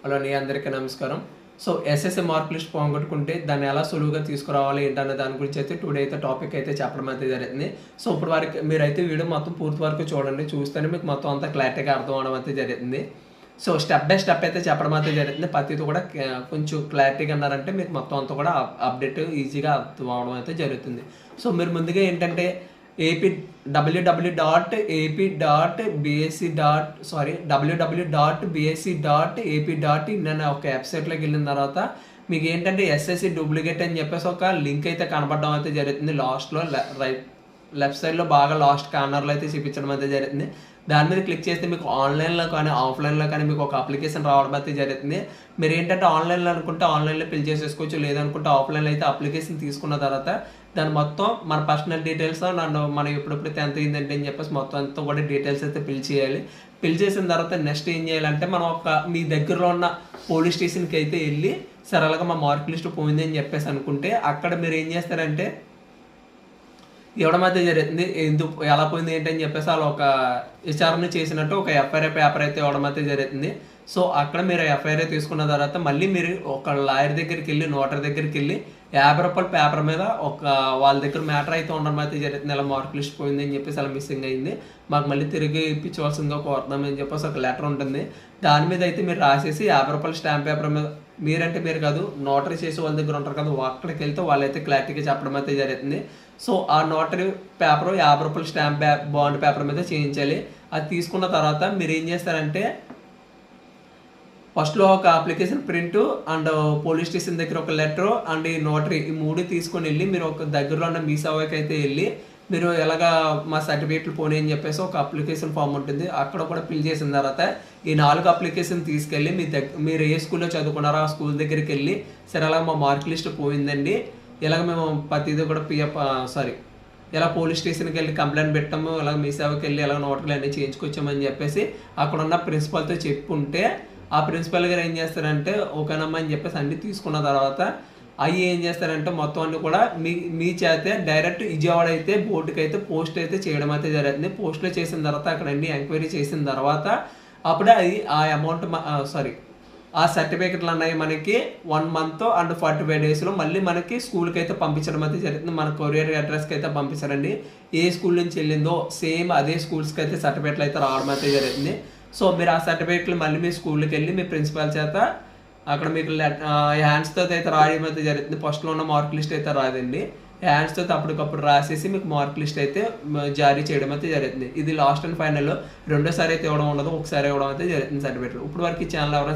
Hello అండి, అందరికీ నమస్కారం. సో ఎస్ఎస్ఏ మార్క్ లిస్ట్ పోగొట్టుకుంటే దాన్ని ఎలా సులువుగా తీసుకురావాలి ఏంటనే దాని గురించి అయితే టుడే అయితే టాపిక్ అయితే చెప్పడం అయితే జరుగుతుంది. సో ఇప్పుడు వరకు మీరైతే వీడియో మొత్తం పూర్తి వరకు చూడండి. చూస్తేనే మీకు మొత్తం అంతా క్లారిటీగా అర్థం అవడం అయితే జరుగుతుంది. సో స్టెప్ బై స్టెప్ అయితే చెప్పడం అయితే జరుగుతుంది. ప్రతిది కూడా కొంచెం క్లారిటీగా అన్నారంటే మీకు మొత్తం అంతా కూడా అప్డేట్ ఈజీగా అర్థం అవడం అయితే జరుగుతుంది. సో మీరు ముందుగా ఏంటంటే www.bsc.ap.in అనే ఒక వెబ్సైట్లోకి వెళ్ళిన తర్వాత మీకు ఏంటంటే ఎస్ఎస్సి డూప్లికేట్ అని చెప్పేసి ఒక లింక్ అయితే కనపడడం అయితే జరుగుతుంది. లాస్ట్లో లెఫ్ట్ సైడ్లో బాగా లాస్ట్ కార్నర్లో అయితే చూపించడం అయితే జరుగుతుంది. దాని మీద క్లిక్ చేస్తే మీకు ఆన్లైన్లో కానీ ఆఫ్లైన్లో కానీ మీకు ఒక అప్లికేషన్ రావడం అయితే జరుగుతుంది. మీరు ఏంటంటే ఆన్లైన్లో అనుకుంటే ఆన్లైన్లో ఫిల్ చేసేసుకోవచ్చు, లేదనుకుంటే ఆఫ్లైన్లో అయితే అప్లికేషన్ తీసుకున్న తర్వాత దాని మొత్తం మన పర్సనల్ డీటెయిల్స్ మనం ఎప్పుడెప్పుడు 10th అయిందంటే అని చెప్పేసి మొత్తం అంతా కూడా డీటెయిల్స్ అయితే ఫిల్ చేయాలి. ఫిల్ చేసిన తర్వాత నెక్స్ట్ ఏం చేయాలంటే మనం మీ దగ్గరలో ఉన్న పోలీస్ స్టేషన్కి అయితే వెళ్ళి సరళగా మా మార్క్ లిస్ట్ పోయింది అని చెప్పేసి అనుకుంటే అక్కడ మీరు ఏం చేస్తారంటే ఇవ్వడం అయితే జరుగుతుంది. ఎందుకు ఎలా పోయింది ఏంటని చెప్పేసి వాళ్ళు ఒక విచారణ చేసినట్టు ఒక ఎఫ్ఐఆర్ పేపర్ అయితే ఇవ్వడం అయితే జరుగుతుంది. సో అక్కడ మీరు ఎఫ్ఐఆర్ తీసుకున్న తర్వాత మళ్ళీ మీరు ఒక లాయర్ దగ్గరికి వెళ్ళి నోటరీ దగ్గరికి వెళ్ళి 50 రూపాయల పేపర్ మీద వాళ్ళ దగ్గర మ్యాటర్ అయితే ఉండడం అయితే జరుగుతుంది. ఇలా మార్క్ లిస్ట్ పోయింది అని చెప్పేసి అలా మిస్సింగ్ అయింది, మాకు మళ్ళీ తిరిగి ఇప్పించవలసిందిగా కోరుతాం అని చెప్పేసి ఒక లెటర్ ఉంటుంది. దాని మీద అయితే మీరు రాసేసి 50 రూపాయల స్టాంప్ పేపర్ మీద మీరు కాదు నోటరీ చేసే వాళ్ళ దగ్గర ఉంటారు కదా, అక్కడికి వెళ్తే వాళ్ళైతే క్లారిటీగా చెప్పడం అయితే జరుగుతుంది. సో ఆ నోటరీ పేపర్ 50 రూపాయల స్టాంప్ బాండ్ పేపర్ మీద చేయించాలి. అది తీసుకున్న తర్వాత మీరు ఏం చేస్తారంటే ఫస్ట్లో ఒక application print and police station దగ్గర ఒక లెటర్ అండ్ ఈ నోటరీ ఈ 3 తీసుకొని వెళ్ళి మీరు ఒక దగ్గరలో ఉన్న మీ సేవకి అయితే వెళ్ళి మీరు ఎలాగా మా సర్టిఫికేట్లు పోనీ అని చెప్పేసి ఒక అప్లికేషన్ ఫామ్ ఉంటుంది, అక్కడ కూడా ఫిల్ చేసిన తర్వాత ఈ 4 అప్లికేషన్ తీసుకెళ్ళి మీరు ఏ స్కూల్లో చదువుకున్నారో ఆ స్కూల్ దగ్గరికి వెళ్ళి సరే అలాగ మా మార్క్ లిస్ట్ పోయిందండి, ఇలాగ మేము ప్రతిదీ కూడా ఇలా పోలీస్ స్టేషన్కి వెళ్ళి కంప్లైంట్ పెట్టాము, ఇలాగ మీ సేవకి వెళ్ళి ఇలా నోటరీలు అన్నీ చేయించుకొచ్చామని చెప్పేసి అక్కడ ఉన్న ప్రిన్సిపల్తో చెప్పుంటే ఆ ప్రిన్సిపల్ గారు ఏం చేస్తారంటే ఓకేనమ్మా అని చెప్పేసి అన్ని తీసుకున్న తర్వాత అవి ఏం చేస్తారంటే మొత్తం అన్ని కూడా మీ చేతే డైరెక్ట్ విజయవాడ అయితే బోర్డుకి అయితే పోస్ట్ అయితే చేయడం అయితే జరుగుతుంది. పోస్ట్లో చేసిన తర్వాత అక్కడ అన్ని ఎంక్వైరీ చేసిన తర్వాత అప్పుడే అది ఆ అమౌంట్ ఆ సర్టిఫికెట్లు అన్నవి మనకి 1 month అండ్ 45 daysలో మళ్ళీ మనకి స్కూల్కి అయితే పంపించడం అయితే జరుగుతుంది. మన కొరియర్ అడ్రస్కి అయితే పంపించారండి. ఏ స్కూల్ నుంచి వెళ్ళిందో సేమ్ అదే స్కూల్స్కి అయితే సర్టిఫికెట్లు అయితే రావడం అయితే జరుగుతుంది. సో మీరు ఆ సర్టిఫికెట్లు మళ్ళీ మీ స్కూల్కి వెళ్ళి మీ ప్రిన్సిపాల్ చేత అక్కడ మీకు హ్యాండ్స్తో అయితే రాయడం అయితే జరుగుతుంది. ఫస్ట్లో ఉన్న మార్క్ లిస్ట్ అయితే రాదండి, హ్యాండ్స్తో అప్పటికప్పుడు రాసేసి మీకు మార్క్ లిస్ట్ అయితే జారీ చేయడం అయితే జరుగుతుంది. ఇది లాస్ట్ అండ్ ఫైనల్, రెండోసారి అయితే ఇవ్వడం ఉండదు, ఒకసారి ఇవ్వడం అయితే జరుగుతుంది సర్టిఫికెట్లు. ఇప్పుడు వరకు ఈ ఛానల్ ఎవరైనా